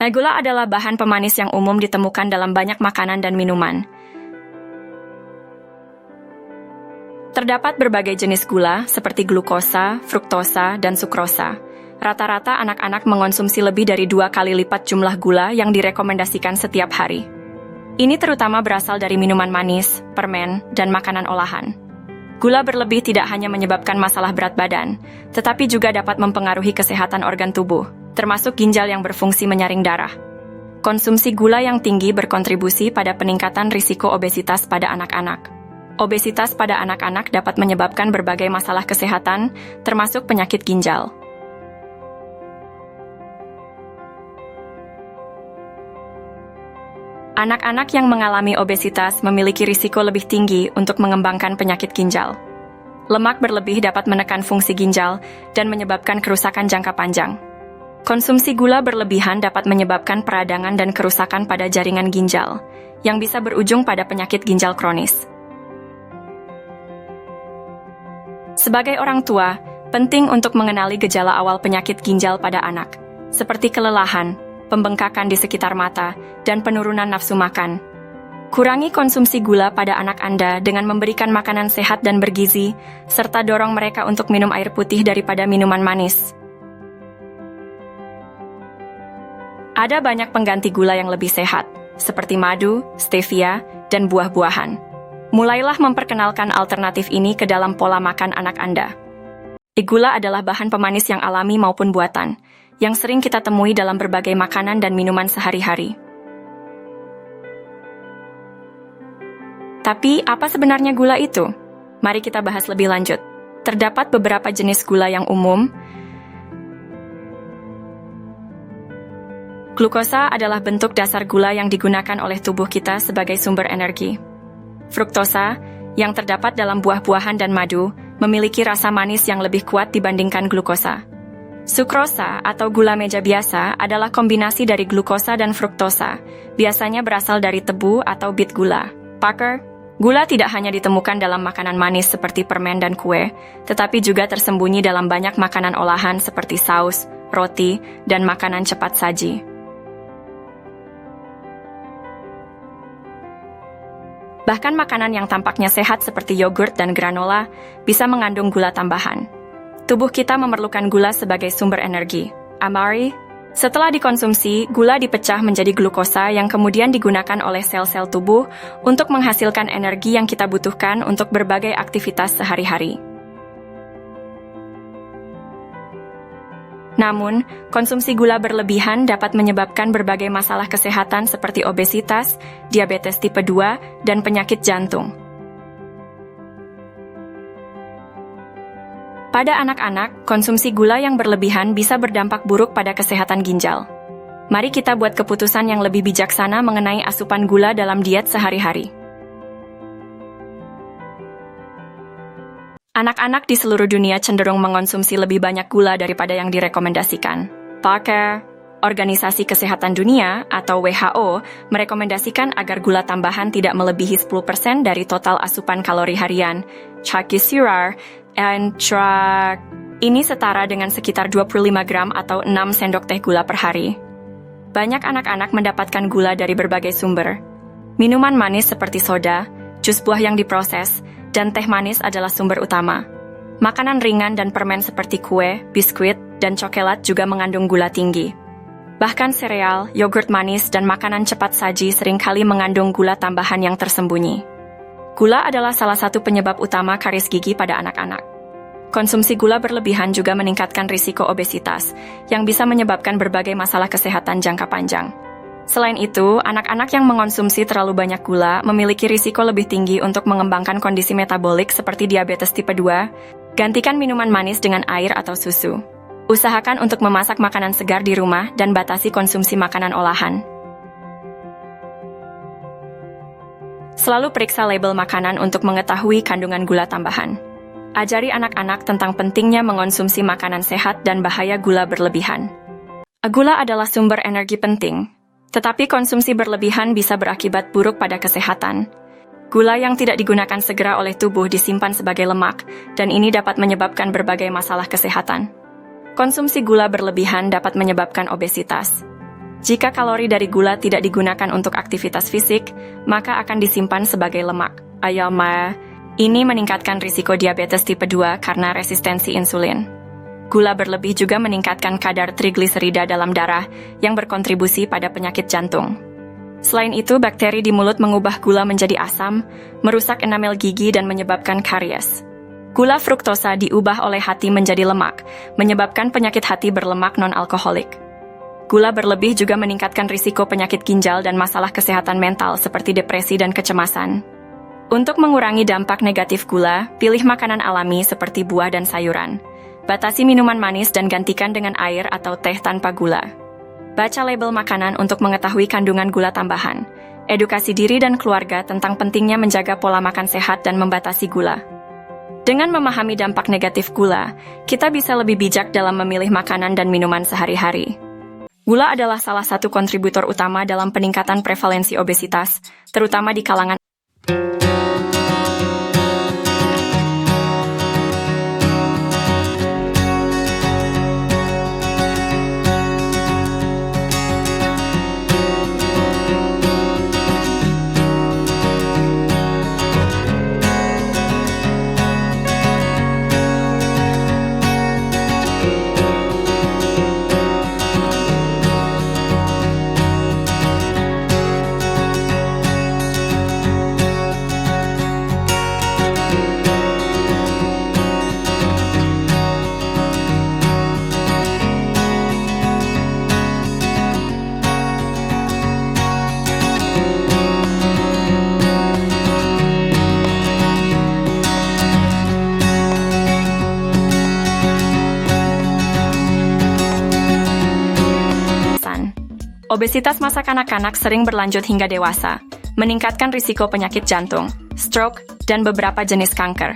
Gula adalah bahan pemanis yang umum ditemukan dalam banyak makanan dan minuman. Terdapat berbagai jenis gula seperti glukosa, fruktosa, dan sukrosa. Rata-rata anak-anak mengonsumsi lebih dari 2 kali lipat jumlah gula yang direkomendasikan setiap hari. Ini terutama berasal dari minuman manis, permen, dan makanan olahan. Gula berlebih tidak hanya menyebabkan masalah berat badan, tetapi juga dapat mempengaruhi kesehatan organ tubuh, termasuk ginjal yang berfungsi menyaring darah. Konsumsi gula yang tinggi berkontribusi pada peningkatan risiko obesitas pada anak-anak. Obesitas pada anak-anak dapat menyebabkan berbagai masalah kesehatan, termasuk penyakit ginjal. Anak-anak yang mengalami obesitas memiliki risiko lebih tinggi untuk mengembangkan penyakit ginjal. Lemak berlebih dapat menekan fungsi ginjal dan menyebabkan kerusakan jangka panjang. Konsumsi gula berlebihan dapat menyebabkan peradangan dan kerusakan pada jaringan ginjal, yang bisa berujung pada penyakit ginjal kronis. Sebagai orang tua, penting untuk mengenali gejala awal penyakit ginjal pada anak, seperti kelelahan, pembengkakan di sekitar mata, dan penurunan nafsu makan. Kurangi konsumsi gula pada anak Anda dengan memberikan makanan sehat dan bergizi, serta dorong mereka untuk minum air putih daripada minuman manis. Ada banyak pengganti gula yang lebih sehat, seperti madu, stevia, dan buah-buahan. Mulailah memperkenalkan alternatif ini ke dalam pola makan anak Anda. Gula adalah bahan pemanis yang alami maupun buatan, yang sering kita temui dalam berbagai makanan dan minuman sehari-hari. Tapi, apa sebenarnya gula itu? Mari kita bahas lebih lanjut. Terdapat beberapa jenis gula yang umum. Glukosa adalah bentuk dasar gula yang digunakan oleh tubuh kita sebagai sumber energi. Fruktosa, yang terdapat dalam buah-buahan dan madu, memiliki rasa manis yang lebih kuat dibandingkan glukosa. Sukrosa atau gula meja biasa adalah kombinasi dari glukosa dan fruktosa, biasanya berasal dari tebu atau bit gula. Parker, gula tidak hanya ditemukan dalam makanan manis seperti permen dan kue, tetapi juga tersembunyi dalam banyak makanan olahan seperti saus, roti, dan makanan cepat saji. Bahkan makanan yang tampaknya sehat seperti yogurt dan granola bisa mengandung gula tambahan. Tubuh kita memerlukan gula sebagai sumber energi. Amari, setelah dikonsumsi, gula dipecah menjadi glukosa yang kemudian digunakan oleh sel-sel tubuh untuk menghasilkan energi yang kita butuhkan untuk berbagai aktivitas sehari-hari. Namun, konsumsi gula berlebihan dapat menyebabkan berbagai masalah kesehatan seperti obesitas, diabetes tipe 2, dan penyakit jantung. Pada anak-anak, konsumsi gula yang berlebihan bisa berdampak buruk pada kesehatan ginjal. Mari kita buat keputusan yang lebih bijaksana mengenai asupan gula dalam diet sehari-hari. Anak-anak di seluruh dunia cenderung mengonsumsi lebih banyak gula daripada yang direkomendasikan. Parker, Organisasi Kesehatan Dunia atau WHO, merekomendasikan agar gula tambahan tidak melebihi 10% dari total asupan kalori harian. Ini setara dengan sekitar 25 gram atau 6 sendok teh gula per hari. Banyak anak-anak mendapatkan gula dari berbagai sumber. Minuman manis seperti soda, jus buah yang diproses, dan teh manis adalah sumber utama. Makanan ringan dan permen seperti kue, biskuit, dan coklat juga mengandung gula tinggi. Bahkan sereal, yogurt manis, dan makanan cepat saji seringkali mengandung gula tambahan yang tersembunyi. Gula adalah salah satu penyebab utama karies gigi pada anak-anak. Konsumsi gula berlebihan juga meningkatkan risiko obesitas, yang bisa menyebabkan berbagai masalah kesehatan jangka panjang. Selain itu, anak-anak yang mengonsumsi terlalu banyak gula memiliki risiko lebih tinggi untuk mengembangkan kondisi metabolik seperti diabetes tipe 2. Gantikan minuman manis dengan air atau susu. Usahakan untuk memasak makanan segar di rumah dan batasi konsumsi makanan olahan. Selalu periksa label makanan untuk mengetahui kandungan gula tambahan. Ajari anak-anak tentang pentingnya mengonsumsi makanan sehat dan bahaya gula berlebihan. Gula adalah sumber energi penting, tetapi konsumsi berlebihan bisa berakibat buruk pada kesehatan. Gula yang tidak digunakan segera oleh tubuh disimpan sebagai lemak, dan ini dapat menyebabkan berbagai masalah kesehatan. Konsumsi gula berlebihan dapat menyebabkan obesitas. Jika kalori dari gula tidak digunakan untuk aktivitas fisik, maka akan disimpan sebagai lemak. Ini meningkatkan risiko diabetes tipe 2 karena resistensi insulin. Gula berlebih juga meningkatkan kadar trigliserida dalam darah yang berkontribusi pada penyakit jantung. Selain itu, bakteri di mulut mengubah gula menjadi asam, merusak enamel gigi dan menyebabkan karies. Gula fruktosa diubah oleh hati menjadi lemak, menyebabkan penyakit hati berlemak non-alkoholik. Gula berlebih juga meningkatkan risiko penyakit ginjal dan masalah kesehatan mental seperti depresi dan kecemasan. Untuk mengurangi dampak negatif gula, pilih makanan alami seperti buah dan sayuran. Batasi minuman manis dan gantikan dengan air atau teh tanpa gula. Baca label makanan untuk mengetahui kandungan gula tambahan. Edukasi diri dan keluarga tentang pentingnya menjaga pola makan sehat dan membatasi gula. Dengan memahami dampak negatif gula, kita bisa lebih bijak dalam memilih makanan dan minuman sehari-hari. Gula adalah salah satu kontributor utama dalam peningkatan prevalensi obesitas, terutama di kalangan Obesitas masa kanak-kanak sering berlanjut hingga dewasa, meningkatkan risiko penyakit jantung, stroke, dan beberapa jenis kanker.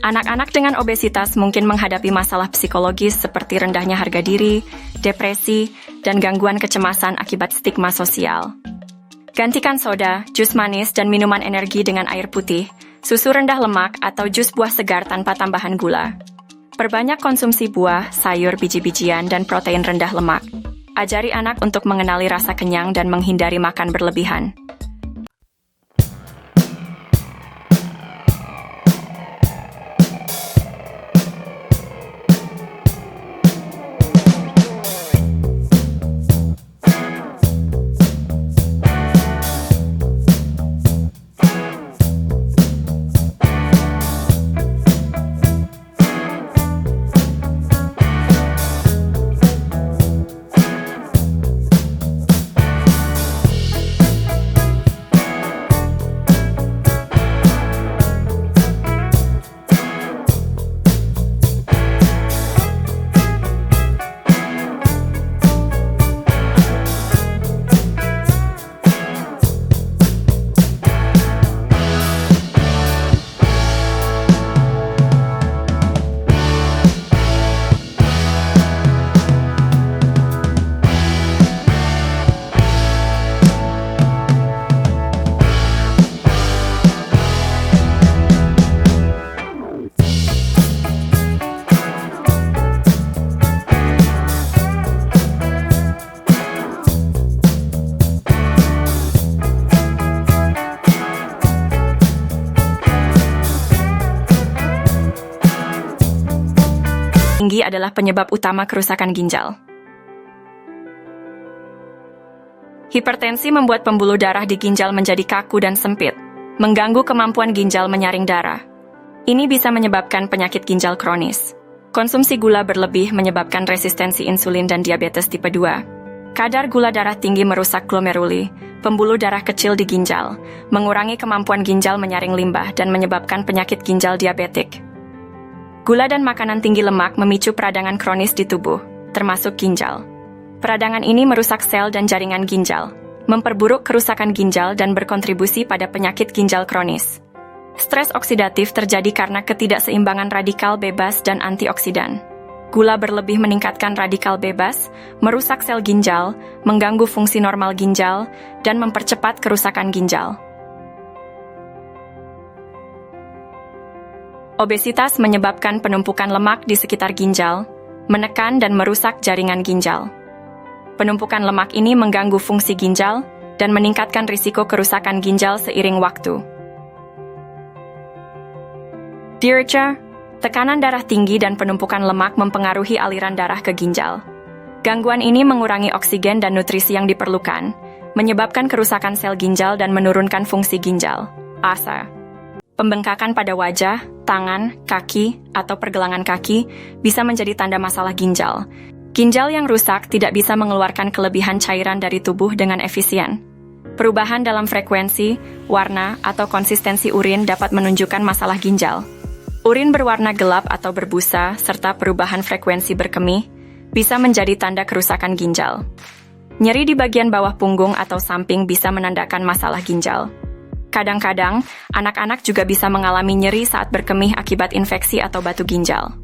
Anak-anak dengan obesitas mungkin menghadapi masalah psikologis seperti rendahnya harga diri, depresi, dan gangguan kecemasan akibat stigma sosial. Gantikan soda, jus manis, dan minuman energi dengan air putih, susu rendah lemak, atau jus buah segar tanpa tambahan gula. Perbanyak konsumsi buah, sayur, biji-bijian, dan protein rendah lemak. Ajari anak untuk mengenali rasa kenyang dan menghindari makan berlebihan. Tinggi adalah penyebab utama kerusakan ginjal. Hipertensi membuat pembuluh darah di ginjal menjadi kaku dan sempit, mengganggu kemampuan ginjal menyaring darah. Ini bisa menyebabkan penyakit ginjal kronis. Konsumsi gula berlebih menyebabkan resistensi insulin dan diabetes tipe 2. Kadar gula darah tinggi merusak glomeruli, pembuluh darah kecil di ginjal, mengurangi kemampuan ginjal menyaring limbah dan menyebabkan penyakit ginjal diabetik. Gula dan makanan tinggi lemak memicu peradangan kronis di tubuh, termasuk ginjal. Peradangan ini merusak sel dan jaringan ginjal, memperburuk kerusakan ginjal dan berkontribusi pada penyakit ginjal kronis. Stres oksidatif terjadi karena ketidakseimbangan radikal bebas dan antioksidan. Gula berlebih meningkatkan radikal bebas, merusak sel ginjal, mengganggu fungsi normal ginjal, dan mempercepat kerusakan ginjal. Obesitas menyebabkan penumpukan lemak di sekitar ginjal, menekan dan merusak jaringan ginjal. Penumpukan lemak ini mengganggu fungsi ginjal dan meningkatkan risiko kerusakan ginjal seiring waktu. Diuresia, tekanan darah tinggi dan penumpukan lemak mempengaruhi aliran darah ke ginjal. Gangguan ini mengurangi oksigen dan nutrisi yang diperlukan, menyebabkan kerusakan sel ginjal dan menurunkan fungsi ginjal. Asa. Pembengkakan pada wajah, tangan, kaki, atau pergelangan kaki bisa menjadi tanda masalah ginjal. Ginjal yang rusak tidak bisa mengeluarkan kelebihan cairan dari tubuh dengan efisien. Perubahan dalam frekuensi, warna, atau konsistensi urin dapat menunjukkan masalah ginjal. Urin berwarna gelap atau berbusa, serta perubahan frekuensi berkemih, bisa menjadi tanda kerusakan ginjal. Nyeri di bagian bawah punggung atau samping bisa menandakan masalah ginjal. Kadang-kadang, anak-anak juga bisa mengalami nyeri saat berkemih akibat infeksi atau batu ginjal.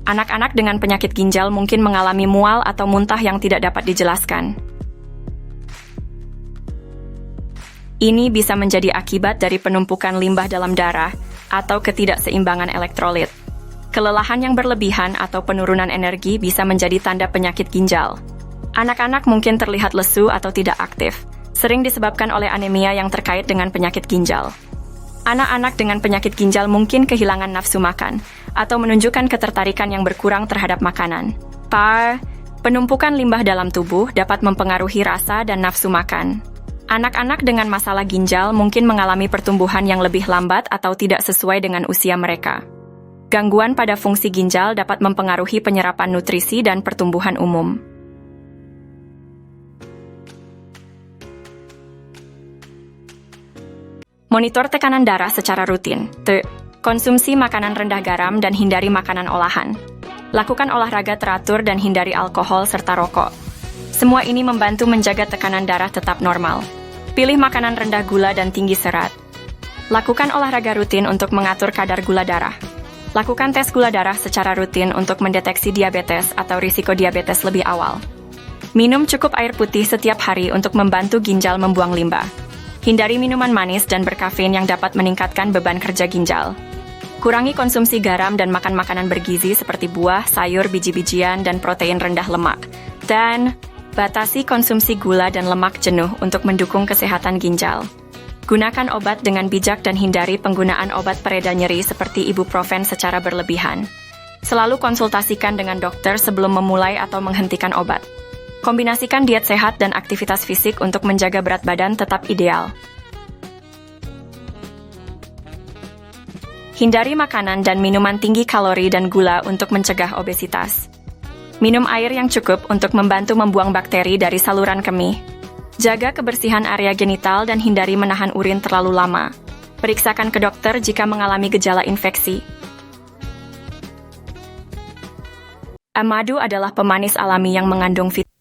Anak-anak dengan penyakit ginjal mungkin mengalami mual atau muntah yang tidak dapat dijelaskan. Ini bisa menjadi akibat dari penumpukan limbah dalam darah atau ketidakseimbangan elektrolit. Kelelahan yang berlebihan atau penurunan energi bisa menjadi tanda penyakit ginjal. Anak-anak mungkin terlihat lesu atau tidak aktif, sering disebabkan oleh anemia yang terkait dengan penyakit ginjal. Anak-anak dengan penyakit ginjal mungkin kehilangan nafsu makan atau menunjukkan ketertarikan yang berkurang terhadap makanan. Penumpukan limbah dalam tubuh dapat mempengaruhi rasa dan nafsu makan. Anak-anak dengan masalah ginjal mungkin mengalami pertumbuhan yang lebih lambat atau tidak sesuai dengan usia mereka. Gangguan pada fungsi ginjal dapat mempengaruhi penyerapan nutrisi dan pertumbuhan umum. Monitor tekanan darah secara rutin. Konsumsi makanan rendah garam dan hindari makanan olahan. Lakukan olahraga teratur dan hindari alkohol serta rokok. Semua ini membantu menjaga tekanan darah tetap normal. Pilih makanan rendah gula dan tinggi serat. Lakukan olahraga rutin untuk mengatur kadar gula darah. Lakukan tes gula darah secara rutin untuk mendeteksi diabetes atau risiko diabetes lebih awal. Minum cukup air putih setiap hari untuk membantu ginjal membuang limbah. Hindari minuman manis dan berkafein yang dapat meningkatkan beban kerja ginjal. Kurangi konsumsi garam dan makan makanan bergizi seperti buah, sayur, biji-bijian, dan protein rendah lemak. Dan batasi konsumsi gula dan lemak jenuh untuk mendukung kesehatan ginjal. Gunakan obat dengan bijak dan hindari penggunaan obat pereda nyeri seperti ibuprofen secara berlebihan. Selalu konsultasikan dengan dokter sebelum memulai atau menghentikan obat. Kombinasikan diet sehat dan aktivitas fisik untuk menjaga berat badan tetap ideal. Hindari makanan dan minuman tinggi kalori dan gula untuk mencegah obesitas. Minum air yang cukup untuk membantu membuang bakteri dari saluran kemih. Jaga kebersihan area genital dan hindari menahan urin terlalu lama. Periksakan ke dokter jika mengalami gejala infeksi. Madu adalah pemanis alami yang mengandung vitamin.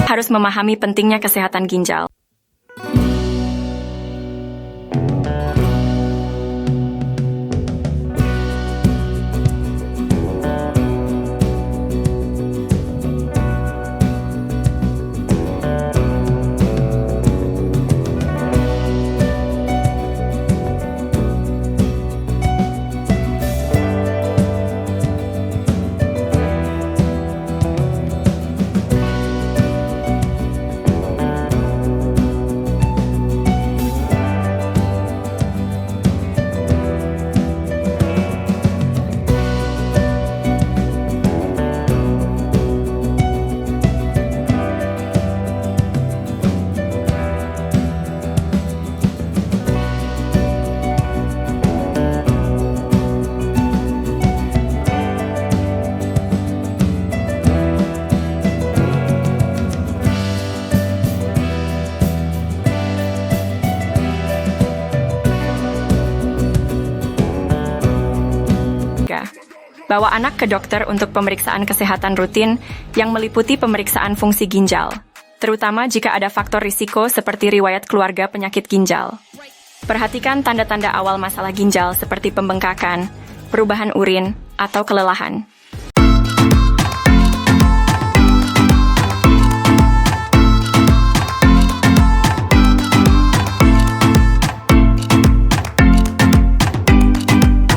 Harus memahami pentingnya kesehatan ginjal. keluarga. Bawa anak ke dokter untuk pemeriksaan kesehatan rutin yang meliputi pemeriksaan fungsi ginjal, terutama jika ada faktor risiko seperti riwayat keluarga penyakit ginjal. Perhatikan tanda-tanda awal masalah ginjal seperti pembengkakan, perubahan urin, atau kelelahan.